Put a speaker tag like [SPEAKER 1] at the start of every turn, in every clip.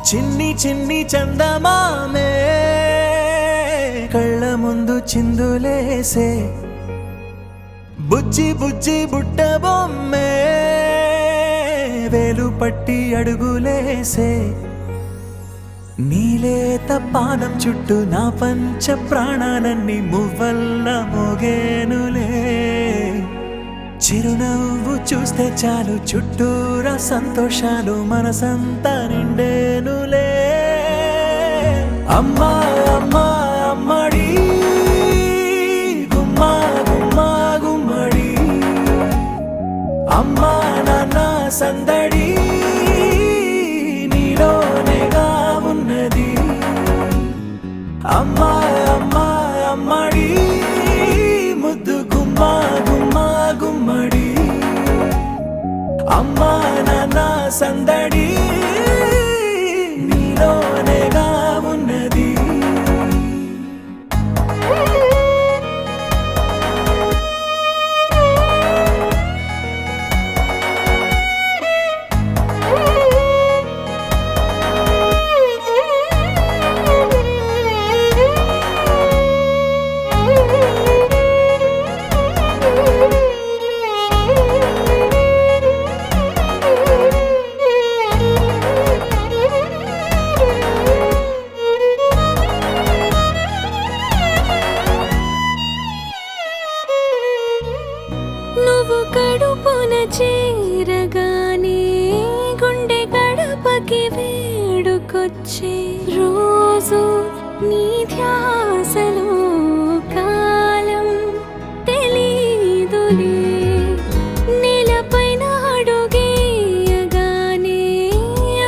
[SPEAKER 1] చిన్ని చిన్ని చందమామే కళ్ళ ముందు చిందులేసే బుజ్జి బుజ్జి బుట్ట బొమ్మే వేలు పట్టి అడుగులేసే నీలేత పాదం చుట్టూ నా పంచ ప్రాణాలన్నీ మువ్వల్ల మోగేనులే చిరునవ్వు చూస్తే చాలు చుట్టూరా సంతోషాలు మనసంతా నిండేనులే అమ్మా అమ్మా అమ్మడి గుమ్మా గుమ్మా గుమ్మడి అమ్మా నాన్న సందడి నీలోనేగా ఉన్నది అమ్మా అమ్మా అమ్మడి ముద్దు గుమ్మా గుమ్మా గుమ్మడి అమ్మా నాన్న సందడి నీలోనేగా ఉన్నది
[SPEAKER 2] నువ్వు కడుపున చేరగానే గుండె గడపకి వేడుకొచ్చే రోజు నీ ధ్యాసలో కాలం తెలీదులే నేలపైన అడుగేయగానే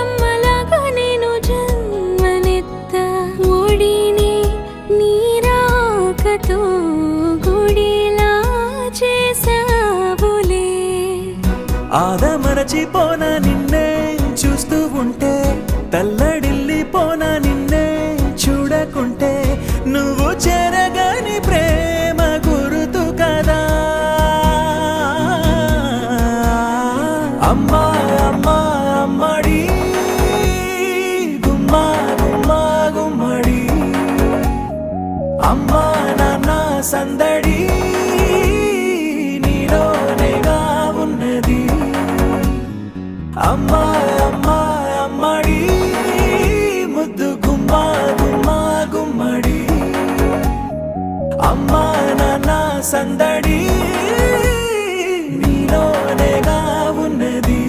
[SPEAKER 2] అమ్మలాగా నేను జన్మనెత్త ఒడిని నీ రాకతో గుడిలా చేసావులే
[SPEAKER 1] ఆదమరచిపోనా నిన్నే చూస్తూ ఉంటే తల్లడిల్లిపోనా నిన్నే చూడకుంటే నువ్వు చెరగని ప్రేమ గురుతు కదా అమ్మా అమ్మా అమ్మడి గుమ్మా గుమ్మా గుమ్మడి అమ్మా నాన్న సందడి నీలోనేగా ఉన్నది అమ్మా అమ్మా అమ్మడి ముద్దు గుమ్మా గుమ్మా గుమ్మడి అమ్మా నాన్న సందడి నీలోనేగా ఉన్నది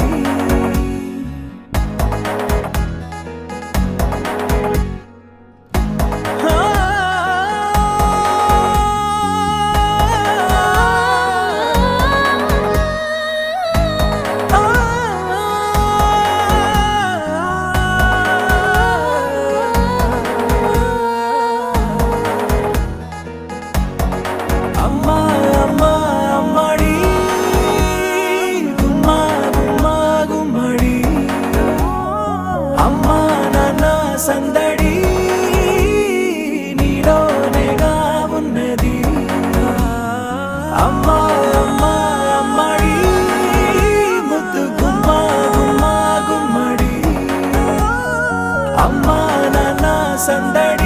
[SPEAKER 1] అమ్మా అమ్మా అమ్మడి గుమ్మా గుమ్మా గుమ్మడి అమ్మా నాన్న సందడి నీలోనేగా ఉన్నది అమ్మా అమ్మా అమ్మడి ముద్దు గుమ్మా గుమ్మా గుమ్మడి అమ్మా నాన్న సందడి